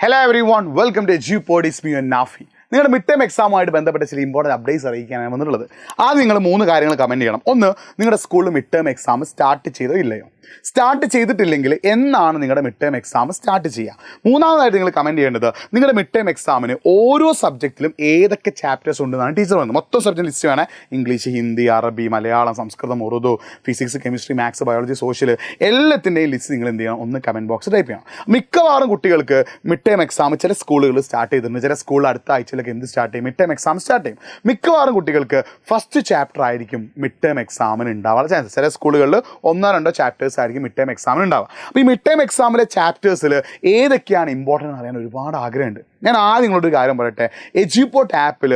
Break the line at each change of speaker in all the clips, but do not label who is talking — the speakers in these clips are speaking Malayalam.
Hello everyone, welcome to GPod. It's me and Nafi. നിങ്ങളുടെ മിഡ് ടേം എക്സാമുമായിട്ട് ബന്ധപ്പെട്ട ചില ഇമ്പോർട്ടൻറ്റ് അപ്ഡേറ്റ്സ് അറിയിക്കാനാണ് വന്നിട്ടുള്ളത്. ആദ്യം നിങ്ങൾ 3 കാര്യങ്ങൾ കമൻറ്റ് ചെയ്യണം. ഒന്ന്, നിങ്ങളുടെ സ്കൂളിൽ മിഡ് ടേം എക്സാം സ്റ്റാർട്ട് ചെയ്തോ ഇല്ലയോ? സ്റ്റാർട്ട് ചെയ്തിട്ടില്ലെങ്കിൽ എന്നാണ് നിങ്ങളുടെ മിഡ് ടേം എക്സാം സ്റ്റാർട്ട് ചെയ്യുക? മൂന്നാമതായിട്ട് നിങ്ങൾ കമൻറ്റ് ചെയ്യേണ്ടത് നിങ്ങളുടെ മിഡ് ടേം എക്സാമിന് ഓരോ സബ്ജക്റ്റിലും ഏതൊക്കെ ചാപ്റ്റേഴ്സ് ഉണ്ടെന്നാണ് ടീച്ചർ പറയുന്നത്. മൊത്തം സബ്ജക്റ്റ് ലിസ്റ്റ് വേണേൽ ഇംഗ്ലീഷ്, ഹിന്ദി, അറബി, Malayalam, Sanskrit, Urdu, physics, chemistry, maths, biology, social എല്ലാത്തിൻ്റെയും ലിസ്റ്റ് നിങ്ങൾ എന്ത് ചെയ്യണം? ഒന്ന് കമൻറ്റ് ബോക്സ് ടൈപ്പ് ചെയ്യണം. മിക്കവാറും കുട്ടികൾക്ക് മിഡ് ടേം എക്സാം ചില സ്കൂളുകൾ സ്റ്റാർട്ട് ചെയ്തിട്ടുണ്ട്, ചില സ്കൂളിൽ അടുത്ത ആഴ്ചയിലൊക്കെ എന്ത് സ്റ്റാർട്ട് ചെയ്യും? മിഡ് ടേം എക്സാം സ്റ്റാർട്ട് ചെയ്യും. മിക്കവാറും കുട്ടികൾക്ക് ഫസ്റ്റ് ചാപ്റ്റർ ആയിരിക്കും മിഡ് ടേം എക്സാമിന് ഉണ്ടാവാനുള്ള ചാൻസ്. ചില സ്കൂളുകളിൽ 1-2 ചാപ്റ്റേഴ്സ് ആയിരിക്കും മിഡ് ടേം എക്സാമിന് ഉണ്ടാവുക. അപ്പോൾ ഈ മിഡ് ടേം എക്സാമിലെ ചാപ്റ്റേഴ്സിൽ ഏതൊക്കെയാണ് ഇമ്പോർട്ടൻ്റ് അറിയാൻ ഒരുപാട് ആഗ്രഹമുണ്ട്. ഞാൻ ആദ്യം നിങ്ങളൊരു കാര്യം പറയട്ടെ. എജ്യൂപോർട്ട് ആപ്പിൽ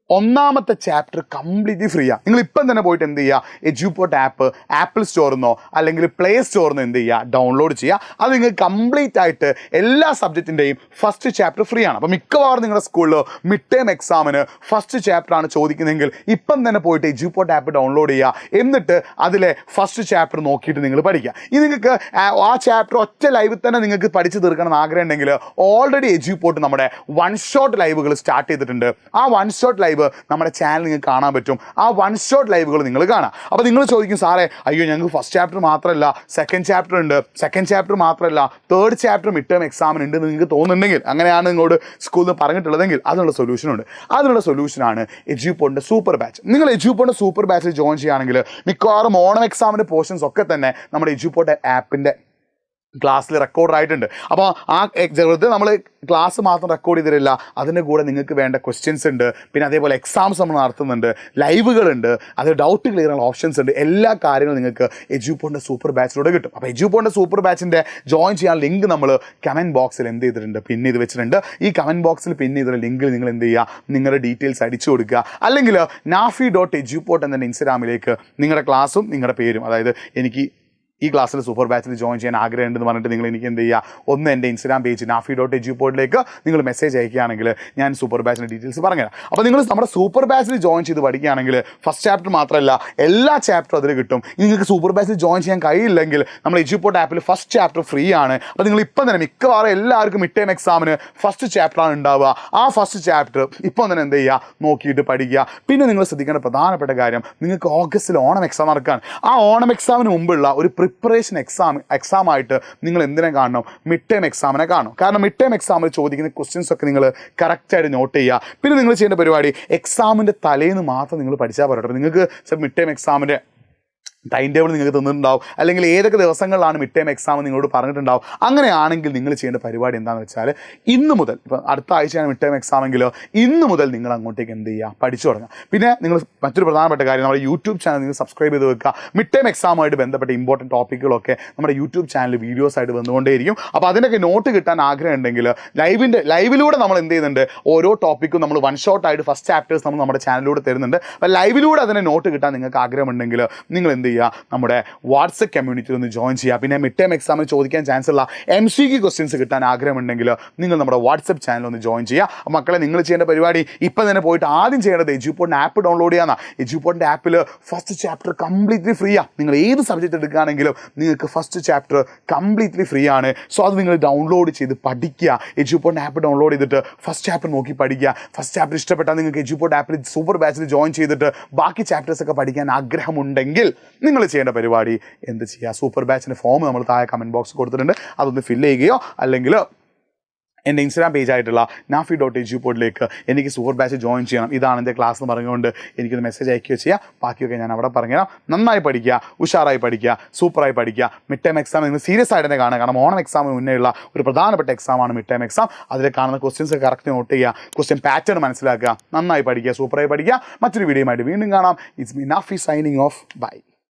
ഒന്നാമത്തെ ചാപ്റ്റർ കംപ്ലീറ്റ്ലി ഫ്രീ ആണ്. നിങ്ങൾ ഇപ്പം തന്നെ പോയിട്ട് എന്ത് ചെയ്യുക? എജ്യൂപോർട്ട് ആപ്പ് ആപ്പിൾ സ്റ്റോറിൽ നിന്നോ അല്ലെങ്കിൽ പ്ലേ സ്റ്റോറിൽ നിന്ന് എന്ത് ചെയ്യുക? ഡൗൺലോഡ് ചെയ്യുക. അത് നിങ്ങൾക്ക് കംപ്ലീറ്റ് ആയിട്ട് എല്ലാ സബ്ജക്റ്റിൻ്റെയും ഫസ്റ്റ് ചാപ്റ്റർ ഫ്രീ ആണ്. അപ്പോൾ മിക്കവാറും നിങ്ങളുടെ സ്കൂളിൽ മിഡ് ടേം എക്സാമിന് ഫസ്റ്റ് ചാപ്റ്റർ ആണ് ചോദിക്കുന്നതെങ്കിൽ ഇപ്പം തന്നെ പോയിട്ട് എജ്യൂപോർട്ട് ആപ്പ് ഡൗൺലോഡ് ചെയ്യുക. എന്നിട്ട് അതിലെ ഫസ്റ്റ് ചാപ്റ്റർ നോക്കിയിട്ട് നിങ്ങൾ പഠിക്കുക. ഇത് നിങ്ങൾക്ക് ആ ചാപ്റ്റർ ഒറ്റ ലൈവിൽ തന്നെ നിങ്ങൾക്ക് പഠിച്ച് തീർക്കണം എന്ന് ആഗ്രഹം ഉണ്ടെങ്കിൽ ഓൾറെഡി എജ്യൂപോർട്ട് നമ്മുടെ 1 ഷോട്ട് ലൈവുകൾ സ്റ്റാർട്ട് ചെയ്തിട്ടുണ്ട്. ആ 1 ഷോട്ട് ലൈവ് നമ്മുടെ ചാനൽ നിങ്ങൾക്ക് കാണാൻ പറ്റും. ആ 1 ഷോട്ട് ലൈവുകൾ നിങ്ങൾ കാണാം. അപ്പോൾ നിങ്ങൾ ചോദിക്കും, സാറേ അയ്യോ ഞങ്ങൾക്ക് ഫസ്റ്റ് ചാപ്റ്റർ മാത്രമല്ല സെക്കൻഡ് ചാപ്റ്റർ ഉണ്ട്, സെക്കൻഡ് ചാപ്റ്റർ മാത്രമല്ല തേർഡ് ചാപ്റ്റർ മിഡ് ടേം എക്സാമിന് ഉണ്ട് എന്ന് നിങ്ങൾക്ക് തോന്നുന്നുണ്ടെങ്കിൽ, അങ്ങനെയാണ് നിങ്ങളോട് സ്കൂളിൽ നിന്ന് പറഞ്ഞിട്ടുള്ളതെങ്കിൽ അതിനുള്ള സൊല്യൂഷനുണ്ട്. അതിനുള്ള സൊല്യൂഷനാണ് എജ്യൂപോർട്ടിൻ്റെ സൂപ്പർ ബാച്ച്. നിങ്ങൾ എജ്യൂപോർട്ടിൻ്റെ സൂപ്പർ ബാച്ചിൽ ജോയിൻ ചെയ്യുകയാണെങ്കിൽ മിക്കവാറും ഓണം എക്സാമിൻ്റെ പോർഷൻസ് ഒക്കെ തന്നെ നമ്മുടെ എജ്യൂപോർട്ട് ആപ്പിൻ്റെ ക്ലാസ്സിൽ റെക്കോർഡായിട്ടുണ്ട്. അപ്പോൾ ആ വെറുതെ നമ്മൾ ക്ലാസ് മാത്രം റെക്കോർഡ് ചെയ്തിട്ടില്ല, അതിൻ്റെ കൂടെ നിങ്ങൾക്ക് വേണ്ട ക്വസ്റ്റ്യൻസ് ഉണ്ട്, പിന്നെ അതേപോലെ എക്സാംസ് നമ്മൾ നടത്തുന്നുണ്ട്, ലൈവുകളുണ്ട്, അത് ഡൗട്ട് ക്ലിയർ ചെയ്യാനുള്ള ഓപ്ഷൻസ് ഉണ്ട്. എല്ലാ കാര്യങ്ങളും നിങ്ങൾക്ക് എജ്യൂപോർട്ടിൻ്റെ സൂപ്പർ ബാച്ചിലൂടെ കിട്ടും. അപ്പോൾ എജ്യൂപോർട്ടിൻ്റെ സൂപ്പർ ബാച്ചിൻ്റെ ജോയിൻ ചെയ്യാൻ ലിങ്ക് നമ്മൾ കമൻറ്റ് ബോക്സിൽ എന്ത് ചെയ്തിട്ടുണ്ട്? പിൻ ചെയ്ത് വെച്ചിട്ടുണ്ട്. ഈ കമൻറ്റ് ബോക്സിൽ പിൻ ചെയ്തിട്ടുള്ള ലിങ്കിൽ നിങ്ങൾ എന്ത് ചെയ്യുക? നിങ്ങളുടെ ഡീറ്റെയിൽസ് അടിച്ചു കൊടുക്കുക. അല്ലെങ്കിൽ nafi.ejuport എന്ന ഇൻസ്റ്റാഗ്രാമിലേക്ക് നിങ്ങളുടെ ക്ലാസ്സും നിങ്ങളുടെ പേരും, അതായത് എനിക്ക് ഈ ക്ലാസ്സിൽ സൂപ്പർ ബാച്ചിൽ ജോയിൻ ചെയ്യാൻ ആഗ്രഹമുണ്ടെന്ന് പറഞ്ഞിട്ട് നിങ്ങൾ എനിക്ക് എന്ത് ചെയ്യുക? ഒന്ന് എൻ്റെ ഇൻസ്റ്റാഗ്രാം പേജ് nafi.ejuport നിങ്ങൾ മെസ്സേജ് അയക്കുകയാണെങ്കിൽ ഞാൻ സൂപ്പർ ബാച്ചിൻ്റെ ഡീറ്റെയിൽസ് പറഞ്ഞുതരാം. അപ്പോൾ നിങ്ങൾ നമ്മുടെ സൂപ്പർ ബാച്ചിൽ ജോയിൻ ചെയ്ത് പഠിക്കുകയാണെങ്കിൽ ഫസ്റ്റ് ചാപ്റ്റർ മാത്രമല്ല എല്ലാ ചാപ്റ്ററും അതിൽ കിട്ടും. നിങ്ങൾക്ക് സൂപ്പർ ബാച്ചിൽ ജോയിൻ ചെയ്യാൻ കഴിയില്ലെങ്കിൽ നമ്മൾ എജ്യൂപോർട്ട് ആപ്പിൽ ഫസ്റ്റ് ചാപ്റ്റർ ഫ്രീ ആണ്. അപ്പോൾ നിങ്ങൾ ഇപ്പം തന്നെ മിക്കവാറും എല്ലാവർക്കും മിഡ് ടേം എക്സാമിന് ഫസ്റ്റ് ചാപ്റ്ററാണ് ഉണ്ടാവുക. ആ ഫസ്റ്റ് ചാപ്റ്റർ ഇപ്പം തന്നെ എന്ത് ചെയ്യുക? നോക്കിയിട്ട് പഠിക്കുക. പിന്നെ നിങ്ങൾ ശ്രദ്ധിക്കേണ്ട പ്രധാനപ്പെട്ട കാര്യം, നിങ്ങൾക്ക് ഓഗസ്റ്റിൽ ഓണം എക്സാം നടക്കുകയാണ്. ആ ഓണം എക്സാമിന് മുമ്പുള്ള ഒരു പ്രിപ്പറേഷൻ എക്സാമായിട്ട് നിങ്ങൾ എന്തിനെ കാണണം? മിഡ് ടേം എക്സാമിനെ കാണും. കാരണം മിഡ് ടേം എക്സാമിൽ ചോദിക്കുന്ന ക്വസ്റ്റ്യൻസ് ഒക്കെ നിങ്ങൾ കറക്റ്റായിട്ട് നോട്ട് ചെയ്യുക. പിന്നെ നിങ്ങൾ ചെയ്യേണ്ട പരിപാടി, എക്സാമിൻ്റെ തലേന്ന് മാത്രം നിങ്ങൾ പഠിച്ചാൽ പോരട്ടെ. നിങ്ങൾക്ക് മിഡ് ടേം എക്സാമിൻ്റെ ടൈം ടേബിൾ നിങ്ങൾക്ക് തന്നിട്ടുണ്ടാവും, അല്ലെങ്കിൽ ഏതൊക്കെ ദിവസങ്ങളിലാണ് മിഡ് ടേം എക്സാം നിങ്ങളോട് പറഞ്ഞിട്ടുണ്ടാവും. അങ്ങനെയാണെങ്കിൽ നിങ്ങൾ ചെയ്യേണ്ട പരിപാടി എന്താണെന്ന് വെച്ചാൽ, ഇന്ന് മുതൽ, ഇപ്പം അടുത്ത ആഴ്ചയാണ് മിഡ് ടേം എക്സാം എങ്കിലോ ഇന്ന് മുതൽ നിങ്ങൾ അങ്ങോട്ടേക്ക് എന്ത് ചെയ്യുക? പഠിച്ചു തുടങ്ങുക. പിന്നെ നിങ്ങൾ മറ്റൊരു പ്രധാനപ്പെട്ട കാര്യം, നമ്മുടെ യൂട്യൂബ് ചാനൽ നിങ്ങൾ സബ്സ്ക്രൈബ് ചെയ്ത് വെക്കുക. മിഡ് ടേം എക്സാമുമായിട്ട് ബന്ധപ്പെട്ട ഇമ്പോർട്ടൻറ്റ് ടോപ്പിക്കുകളൊക്കെ നമ്മുടെ യൂട്യൂബ് ചാനൽ വീഡിയോസ് ആയിട്ട് വന്നുകൊണ്ടേയിരിക്കും. അപ്പോൾ അതിനൊക്കെ നോട്ട് കിട്ടാൻ ആഗ്രഹം ഉണ്ടെങ്കിൽ ലൈവിലൂടെ നമ്മൾ എന്ത് ചെയ്യുന്നുണ്ട്? ഓരോ ടോപ്പിക്കും നമ്മൾ 1 ഷോട്ടായിട്ട് ഫസ്റ്റ് ചാപ്റ്റേഴ്സ് നമ്മൾ നമ്മുടെ ചാനലിലൂടെ തരുന്നുണ്ട്. അപ്പോൾ ലൈവിലൂടെ അതിനെ നോട്ട് കിട്ടാൻ നിങ്ങൾക്ക് ആഗ്രഹമുണ്ടെങ്കിൽ നിങ്ങൾ എന്ത് ചെയ്യുക? നമ്മുടെ വാട്സപ്പ് കമ്മ്യൂണിറ്റിയിൽ ഒന്ന് ജോയിൻ ചെയ്യുക. പിന്നെ മിഡ് ടേം എക്സാമിൽ ചോദിക്കാൻ ചാൻസ് ഉള്ള MCQ ക്വസ്റ്റ്യൻസ് കിട്ടാൻ ആഗ്രഹമുണ്ടെങ്കിൽ നിങ്ങൾ നമ്മുടെ വാട്സപ്പ് ചാനൽ ഒന്ന് ജോയിൻ ചെയ്യുക. മക്കളെ, നിങ്ങൾ ചെയ്യേണ്ട പരിപാടി ഇപ്പം തന്നെ പോയിട്ട് ആദ്യം ചെയ്യേണ്ടത് എജ്യൂപോർട്ടിൻ്റെ ആപ്പ് ഡൗൺലോഡ് ചെയ്യാനാണ്. എജ്യൂപോർട്ടിൻ്റെ ആപ്പിൽ ഫസ്റ്റ് ചാപ്റ്റർ കംപ്ലീറ്റ്ലി ഫ്രീ ആണ്. നിങ്ങൾ ഏത് സബ്ജക്റ്റ് എടുക്കുകയാണെങ്കിലും നിങ്ങൾക്ക് ഫസ്റ്റ് ചാപ്റ്റർ കംപ്ലീറ്റ്ലി ഫ്രീ ആണ്. സോ അത് നിങ്ങൾ ഡൗൺലോഡ് ചെയ്ത് പഠിക്കുക. എജ്യൂപോർട്ടിൻ്റെ ആപ്പ് ഡൗൺലോഡ് ചെയ്തിട്ട് ഫസ്റ്റ് ചാപ്റ്റർ നോക്കി പഠിക്കുക. ഫസ്റ്റ് ചാപ്റ്റർ ഇഷ്ടപ്പെട്ടാൽ നിങ്ങൾക്ക് എജ്യൂപോർട്ട് ആപ്പിൽ സൂപ്പർ ബാച്ചിൽ ജോയിൻ ചെയ്തിട്ട് ബാക്കി ചാപ്റ്റേഴ്സൊക്കെ പഠിക്കാൻ ആഗ്രഹമുണ്ടെങ്കിൽ നിങ്ങൾ ചെയ്യേണ്ട പരിപാടി എന്ത് ചെയ്യുക? സൂപ്പർ ബാച്ചിൻ്റെ ഫോം നമ്മൾ താഴെ കമൻറ്റ് ബോക്സ് കൊടുത്തിട്ടുണ്ട്. അതൊന്ന് ഫില്ല് ചെയ്യുകയോ അല്ലെങ്കിൽ എൻ്റെ ഇൻസ്റ്റാഗ്രാം പേജ് ആയിട്ടുള്ള nafi.ejuport എനിക്ക് സൂപ്പർ ബാച്ച് ജോയിൻ ചെയ്യണം, ഇതാണ് എൻ്റെ ക്ലാസ് എന്ന് പറഞ്ഞുകൊണ്ട് എനിക്കൊന്ന് മെസ്സേജ് അയക്കുകയോ ചെയ്യുക. ബാക്കിയൊക്കെ ഞാൻ അവിടെ പറഞ്ഞുതരാം. നന്നായി പഠിക്കുക, ഉഷാറായി പഠിക്കുക, സൂപ്പറായി പഠിക്കുക. മിഡ് ടേം എക്സാം നിങ്ങൾ സീരിയസ് ആയിട്ട് തന്നെ കാണുക. കാരണം ഓണം എക്സാമിന് മുന്നേ ഉള്ള ഒരു പ്രധാനപ്പെട്ട എക്സാമാണ് മിഡ് ടേം എക്സാം. അതിൽ കാണുന്ന ക്വസ്റ്റ്യൻസ് കറക്റ്റ് നോട്ട് ചെയ്യുക, ക്വസ്റ്റ്യൻ പാറ്റേൺ മനസ്സിലാക്കുക, നന്നായി പഠിക്കുക, സൂപ്പറായി പഠിക്കുക. മറ്റൊരു വീഡിയോയുമായിട്ട് വീണ്ടും കാണാം. It's me Nafi signing off. By.